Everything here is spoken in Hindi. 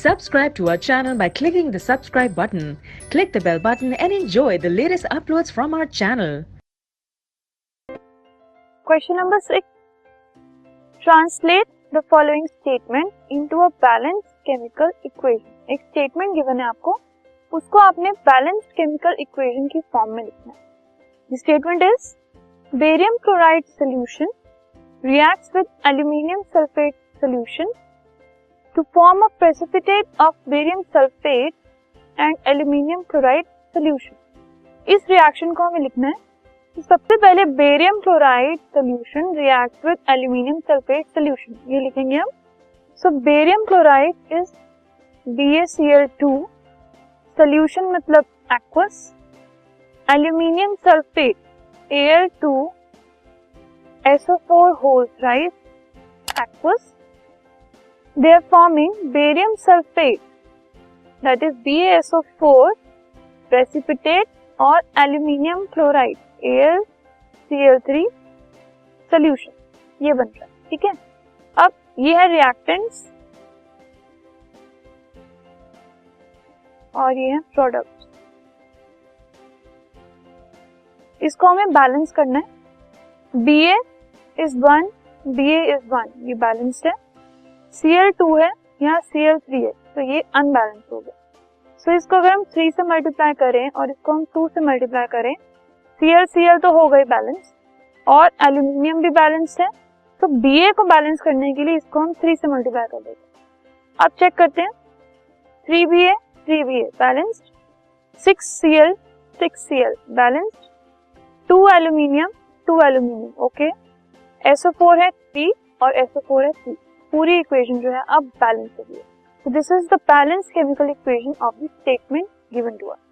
Subscribe to our channel by clicking the subscribe button. Click the bell button and enjoy the latest uploads from our channel. Question number 6. Translate the following statement into a balanced chemical equation. एक स्टेटमेंट गिवन है आपको, उसको आपने बैलेंस्ड केमिकल इक्वेशन की फॉर्म में लिखना है. The statement is barium chloride solution reacts with aluminium sulphate solution to form a precipitate of barium sulphate and aluminium chloride solution. इस रिएक्शन को हमें लिखना है. तो सबसे पहले barium chloride solution react with aluminium sulphate solution, ये लिखेंगे हम. So barium chloride is BaCl2, solution मतलब aqueous. Aluminium sulphate Al2, SO4 whole thrice aqueous. They are forming barium sulfate, that is BaSO4 precipitate और एल्यूमिनियम क्लोराइड AlCl3 सॉल्यूशन, ये बन रहा है. ठीक है, अब ये है रिएक्टेंट्स और ये है प्रोडक्ट. इसको हमें बैलेंस करना है. Ba is 1, Ba is 1, ये बैलेंस्ड है. Cl2 है, यहाँ Cl3 है, तो ये अनबैलेंस हो गया. सो इसको अगर हम 3 से मल्टीप्लाई करें और इसको हम 2 से मल्टीप्लाई करें, Cl तो हो गई बैलेंस और एल्यूमिनियम भी बैलेंस्ड है. तो Ba को बैलेंस करने के लिए इसको हम 3 से मल्टीप्लाई कर देते हैं. अब चेक करते हैं. 3Ba balanced, 6Cl balanced, 2 aluminium okay. SO4 है 3 और SO4 है 3. पूरी इक्वेशन जो है अब बैलेंस हो गई है. So this is the balanced chemical equation of the statement given to us.